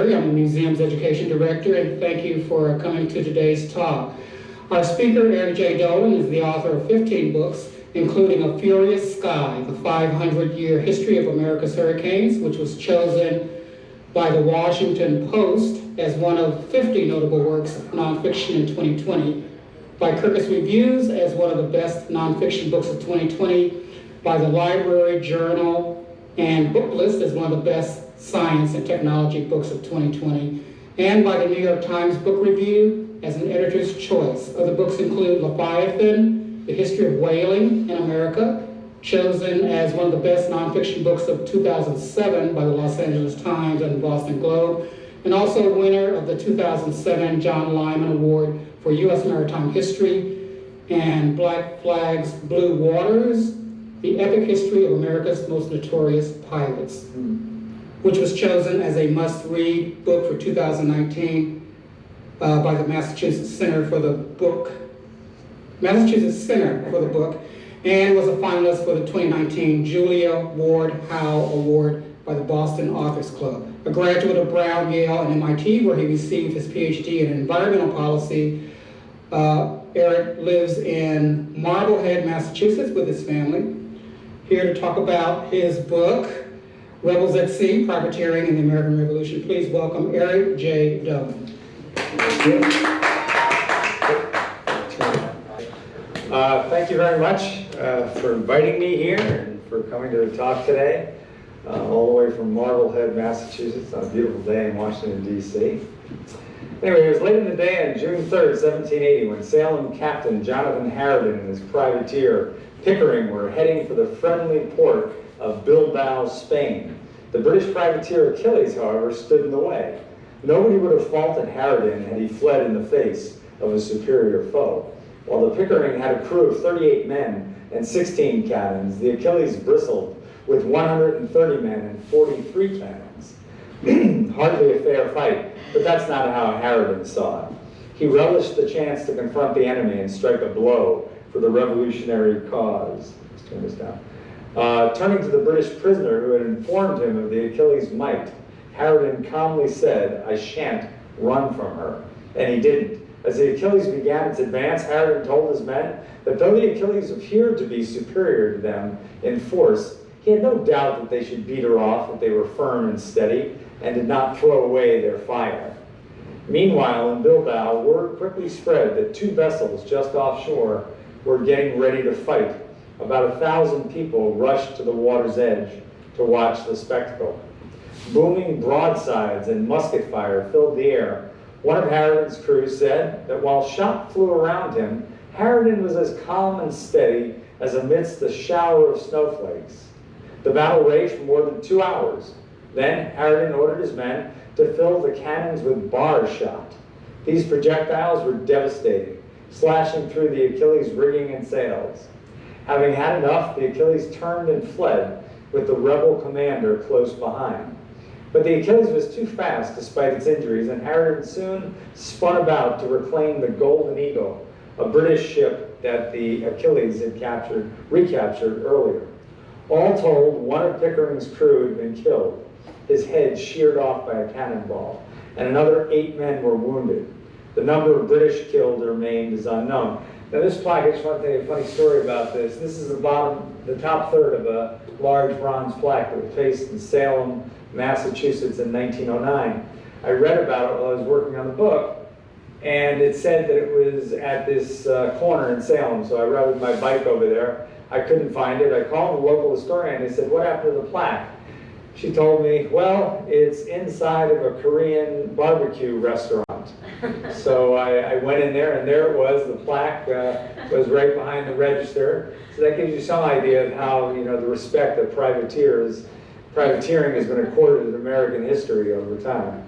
Terry. I'm the museum's education director, and thank you for coming to today's talk. Our speaker, Eric J. Dolin, is the author of 15 books, including A Furious Sky, the 500-year history of America's hurricanes, which was chosen by the Washington Post as one of 50 notable works of nonfiction in 2020, by Kirkus Reviews as one of the best nonfiction books of 2020, by the Library Journal and Book List as one of the best science and technology books of 2020, and by the New York Times Book Review as an editor's choice. Other books include Leviathan, The History of Whaling in America, chosen as one of the best nonfiction books of 2007 by the Los Angeles Times and the Boston Globe, and also a winner of the 2007 John Lyman Award for U.S. Maritime History, and Black Flag's Blue Waters, The Epic History of America's Most Notorious Pirates, which was chosen as a must-read book for 2019 by the Massachusetts Center for the Book, and was a finalist for the 2019 Julia Ward Howe Award by the Boston Authors Club. A graduate of Brown, Yale, and MIT, where he received his PhD in environmental policy, Eric lives in Marblehead, Massachusetts with his family. Here to talk about his book, Rebels at Sea, Privateering in the American Revolution. Please welcome Eric J. Dolin. Thank you very much for inviting me here and for coming to the talk today, all the way from Marblehead, Massachusetts, on a beautiful day in Washington, D.C. Anyway, it was late in the day on June 3rd, 1780, when Salem Captain Jonathan Harridan and his privateer Pickering were heading for the friendly port of Bilbao, Spain. The British privateer Achilles, however, stood in the way. Nobody would have faulted Harridan had he fled in the face of a superior foe. While the Pickering had a crew of 38 men and 16 cannons, the Achilles bristled with 130 men and 43 cannons. Hardly a fair fight, but that's not how Harridan saw it. He relished the chance to confront the enemy and strike a blow for the revolutionary cause. Let's turn this down. Turning to the British prisoner who had informed him of the Achilles' might, Harridan calmly said, "I shan't run from her." And he didn't. As the Achilles began its advance, Harridan told his men that though the Achilles appeared to be superior to them in force, he had no doubt that they should beat her off if they were firm and steady and did not throw away their fire. Meanwhile, in Bilbao, word quickly spread that two vessels just offshore were getting ready to fight. About 1,000 people rushed to the water's edge to watch the spectacle. Booming broadsides and musket fire filled the air. One of Harridan's crew said that while shot flew around him, Harridan was as calm and steady as amidst the shower of snowflakes. The battle raged for more than 2 hours. Then Harridan ordered his men to fill the cannons with bar shot. These projectiles were devastating, slashing through the Achilles' rigging and sails. Having had enough, the Achilles turned and fled with the rebel commander close behind. But the Achilles was too fast despite its injuries, and Harridan soon spun about to reclaim the Golden Eagle, a British ship that the Achilles had recaptured earlier. All told, one of Pickering's crew had been killed, his head sheared off by a cannonball, and another 8 men were wounded. The number of British killed or maimed is unknown. Now this plaque, I just want to tell you a funny story about this. This is the top third of a large bronze plaque that was placed in Salem, Massachusetts in 1909. I read about it while I was working on the book, and it said that it was at this corner in Salem, so I rode my bike over there. I couldn't find it. I called the local historian. They said, "What happened to the plaque?" She told me, "Well, it's inside of a Korean barbecue restaurant." So I went in there, and there it was. The plaque was right behind the register. So that gives you some idea of how, the respect that privateering has been accorded in American history over time.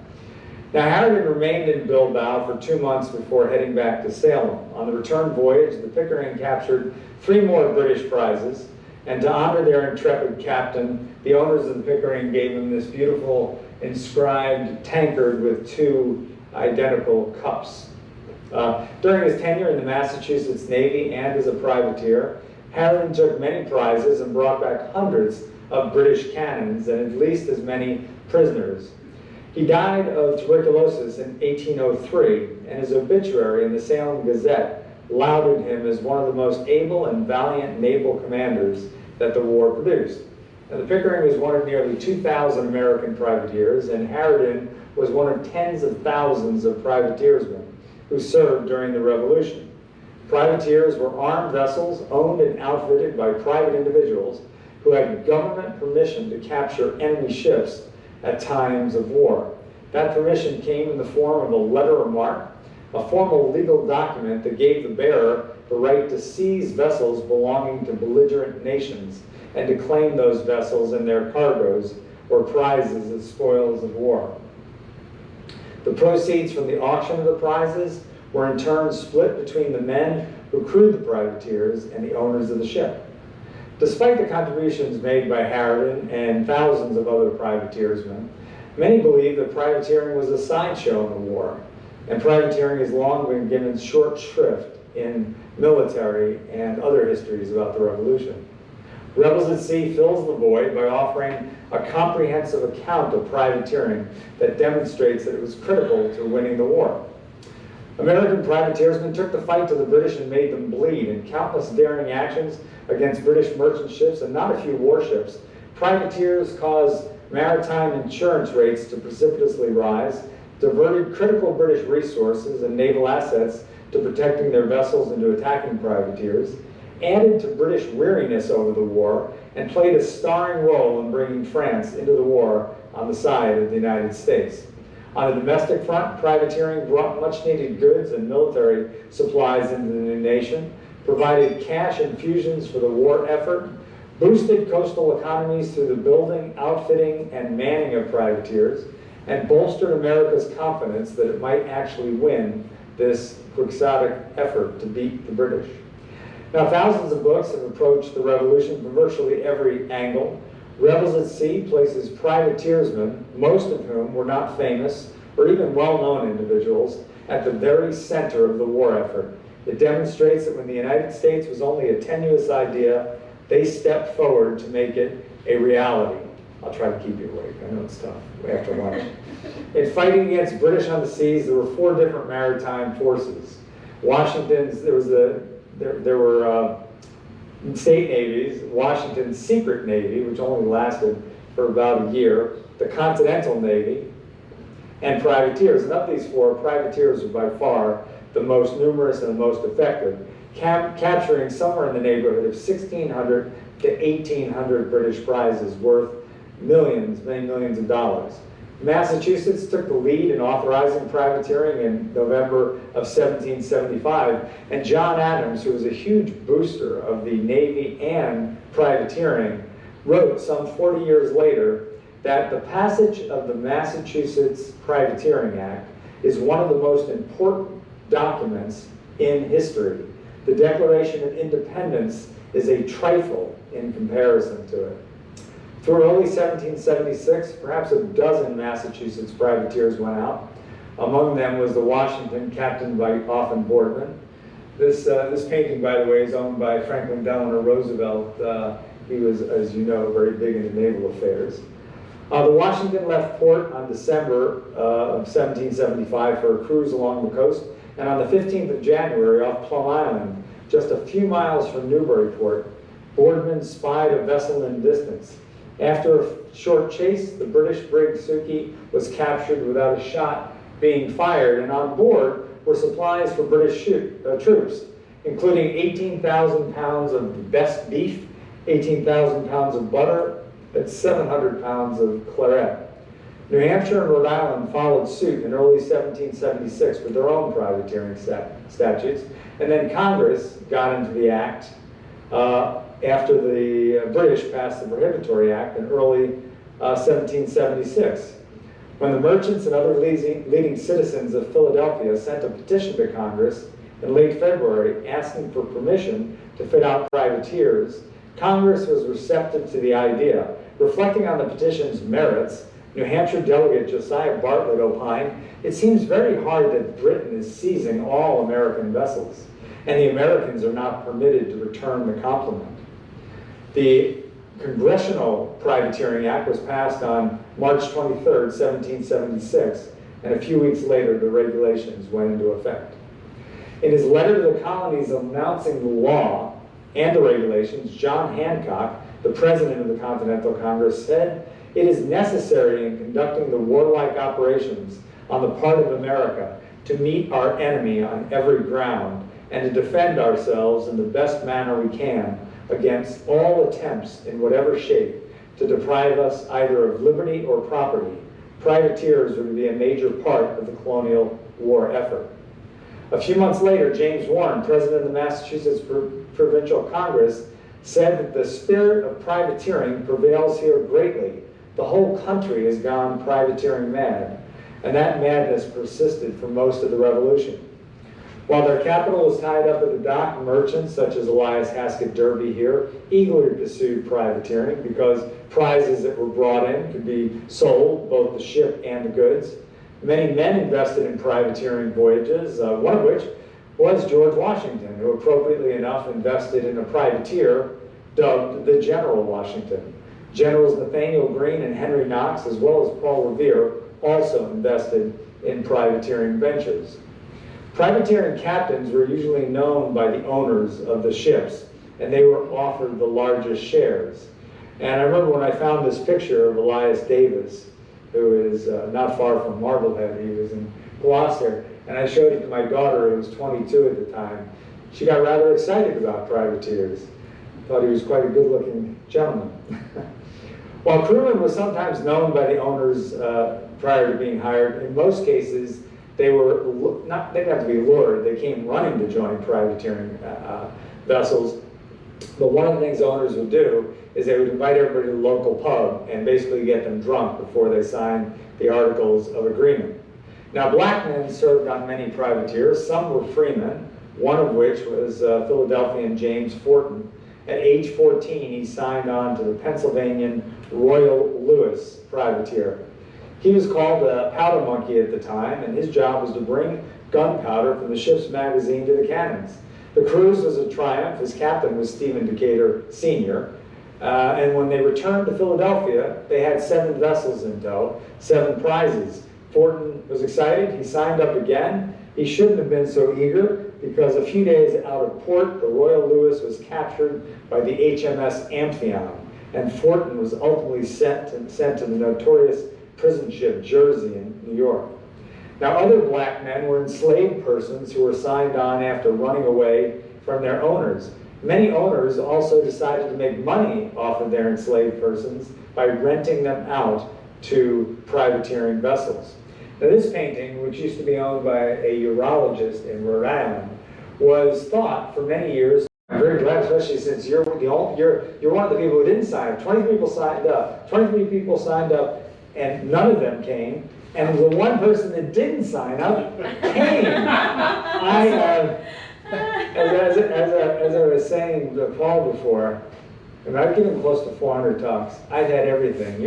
Now, Harridan remained in Bilbao for 2 months before heading back to Salem. On the return voyage, the Pickering captured 3 more British prizes, and to honor their intrepid captain, the owners of the Pickering gave him this beautiful inscribed tankard with 2 identical cups. During his tenure in the Massachusetts Navy and as a privateer, Harridan took many prizes and brought back hundreds of British cannons and at least as many prisoners. He died of tuberculosis in 1803, and his obituary in the Salem Gazette lauded him as one of the most able and valiant naval commanders that the war produced. Now, the Pickering was one of nearly 2,000 American privateers, and Harridan was one of tens of thousands of privateersmen who served during the Revolution. Privateers were armed vessels owned and outfitted by private individuals who had government permission to capture enemy ships at times of war. That permission came in the form of a letter or mark, a formal legal document that gave the bearer the right to seize vessels belonging to belligerent nations and to claim those vessels and their cargoes or prizes as spoils of war. The proceeds from the auction of the prizes were in turn split between the men who crewed the privateers and the owners of the ship. Despite the contributions made by Harridan and thousands of other privateersmen, many believe that privateering was a sideshow in the war, and privateering has long been given short shrift in military and other histories about the Revolution. Rebels at Sea fills the void by offering a comprehensive account of privateering that demonstrates that it was critical to winning the war. American privateersmen took the fight to the British and made them bleed in countless daring actions against British merchant ships and not a few warships. Privateers caused maritime insurance rates to precipitously rise, diverted critical British resources and naval assets to protecting their vessels and to attacking privateers, added to British weariness over the war, and played a starring role in bringing France into the war on the side of the United States. On the domestic front, privateering brought much-needed goods and military supplies into the new nation, provided cash infusions for the war effort, boosted coastal economies through the building, outfitting, and manning of privateers, and bolstered America's confidence that it might actually win this quixotic effort to beat the British. Now, thousands of books have approached the Revolution from virtually every angle. Rebels at Sea places privateersmen, most of whom were not famous or even well-known individuals, at the very center of the war effort. It demonstrates that when the United States was only a tenuous idea, they stepped forward to make it a reality. I'll try to keep you awake. I know it's tough after lunch. In fighting against British on the seas, there were four different maritime forces. Washington's, there were state navies, Washington's secret navy, which only lasted for about a year, the Continental Navy, and privateers. And of these four, privateers were by far the most numerous and the most effective, capturing somewhere in the neighborhood of 1,600 to 1,800 British prizes worth millions, many millions of dollars. Massachusetts took the lead in authorizing privateering in November of 1775, and John Adams, who was a huge booster of the Navy and privateering, wrote some 40 years later that the passage of the Massachusetts Privateering Act is one of the most important documents in history. The Declaration of Independence is a trifle in comparison to it. Through early 1776, perhaps a dozen Massachusetts privateers went out. Among them was the Washington, captained by Offen Boardman. This painting, by the way, is owned by Franklin Delano Roosevelt. He was, as you know, very big into naval affairs. The Washington left port on December of 1775 for a cruise along the coast, and on the 15th of January off Plum Island, just a few miles from Newburyport, Boardman spied a vessel in distance. After a short chase, the British brig Suki was captured without a shot being fired, and on board were supplies for British troops, including 18,000 pounds of the best beef, 18,000 pounds of butter, and 700 pounds of claret. New Hampshire and Rhode Island followed suit in early 1776 with their own privateering statutes, and then Congress got into the act after the British passed the Prohibitory Act in early 1776. When the merchants and other leading citizens of Philadelphia sent a petition to Congress in late February asking for permission to fit out privateers, Congress was receptive to the idea. Reflecting on the petition's merits, New Hampshire delegate Josiah Bartlett opined, "It seems very hard that Britain is seizing all American vessels, and the Americans are not permitted to return the compliment." The Congressional Privateering Act was passed on March 23rd, 1776, and a few weeks later the regulations went into effect. In his letter to the colonies announcing the law and the regulations, John Hancock, the president of the Continental Congress, said, "It is necessary in conducting the warlike operations on the part of America to meet our enemy on every ground and to defend ourselves in the best manner we can against all attempts in whatever shape to deprive us either of liberty or property. Privateers were to be a major part of the colonial war effort." A few months later, James Warren, president of the Massachusetts Provincial Congress, said that the spirit of privateering prevails here greatly. The whole country has gone privateering mad, and that madness persisted for most of the Revolution. While their capital was tied up at the dock, merchants such as Elias Haskett Derby here eagerly pursued privateering because prizes that were brought in could be sold, both the ship and the goods. Many men invested in privateering voyages, one of which was George Washington, who appropriately enough invested in a privateer dubbed the General Washington. Generals Nathaniel Greene and Henry Knox, as well as Paul Revere, also invested in privateering ventures. Privateering captains were usually known by the owners of the ships, and they were offered the largest shares. And I remember when I found this picture of Elias Davis, who is not far from Marblehead. He was in Gloucester, and I showed it to my daughter, who was 22 at the time. She got rather excited about privateers. Thought he was quite a good-looking gentleman. While crewmen were sometimes known by the owners prior to being hired, in most cases they didn't have to be lured. They came running to join privateering vessels. But one of the things owners would do is they would invite everybody to the local pub and basically get them drunk before they signed the Articles of Agreement. Now, black men served on many privateers. Some were freemen, one of which was Philadelphian James Forten. At age 14, he signed on to the Pennsylvanian Royal Lewis privateer. He was called a powder monkey at the time, and his job was to bring gunpowder from the ship's magazine to the cannons. The cruise was a triumph. His captain was Stephen Decatur Sr., and when they returned to Philadelphia, they had 7 vessels in tow, 7 prizes. Forten was excited. He signed up again. He shouldn't have been so eager because a few days out of port, the Royal Lewis was captured by the HMS Amphion, and Forten was ultimately sent to the notorious prison ship Jersey in New York. Now, other black men were enslaved persons who were signed on after running away from their owners. Many owners also decided to make money off of their enslaved persons by renting them out to privateering vessels. Now, this painting, which used to be owned by a urologist in Rhode Island, was thought for many years. I'm very glad, especially since you're one of the people who didn't sign up. 23 people signed up, and none of them came. And the one person that didn't sign up came. As I was saying to Paul before, and I've given close to 400 talks. I've had everything.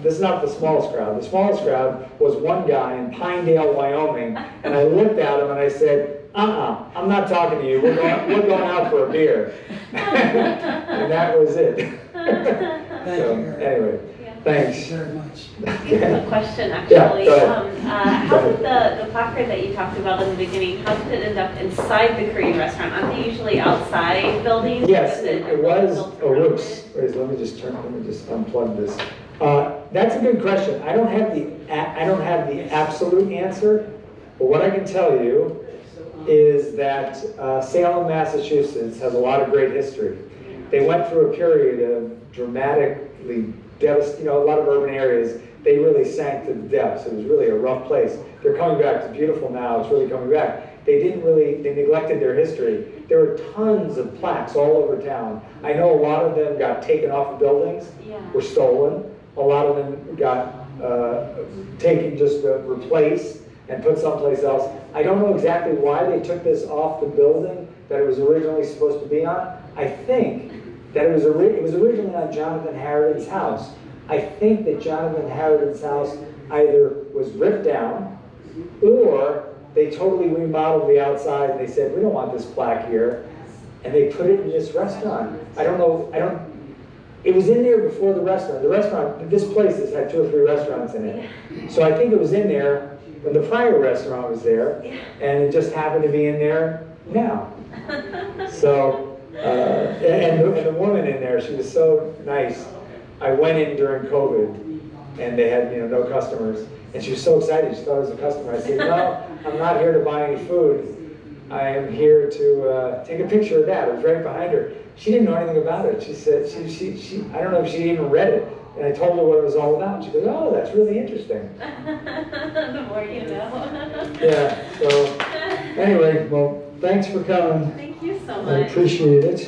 This is not the smallest crowd. The smallest crowd was one guy in Pinedale, Wyoming, and I looked at him and I said, I'm not talking to you. We're going out for a beer. And that was it. Thank you. Anyway, thanks. Thank you very much. I have a question, actually. Yeah, go ahead. How did the placard that you talked about in the beginning, how did it end up inside the Korean restaurant? Aren't they usually outside buildings? Yes, it was. Oh, whoops. Wait, let me just unplug this. That's a good question. I don't have the absolute answer, but what I can tell you is that Salem, Massachusetts has a lot of great history. They went through a period of dramatically devastating, a lot of urban areas, they really sank to the depths. It was really a rough place. They're coming back. It's beautiful now. It's really coming back. They neglected their history. There were tons of plaques all over town. I know a lot of them got taken off of buildings, were stolen. A lot of them got taken, just replaced and put someplace else. I don't know exactly why they took this off the building that it was originally supposed to be on. I think that it was originally on Jonathan Harridan's house. I think that Jonathan Harridan's house either was ripped down or they totally remodeled the outside and they said, we don't want this plaque here. And they put it in this restaurant. I don't know, it was in there before the restaurant. The restaurant, this place has had 2 or 3 restaurants in it. So I think it was in there when the prior restaurant was there, and it just happened to be in there now. So, and the woman in there, she was so nice. I went in during COVID, and they had, no customers, and she was so excited. She thought I was a customer. I said, no, I'm not here to buy any food. I am here to take a picture of that. It was right behind her. She didn't know anything about it. She said, she I don't know if she even read it. And I told her what it was all about. She goes, oh, that's really interesting. The more you know. Yeah, so anyway, well, thanks for coming. Thank you so I much. appreciate it.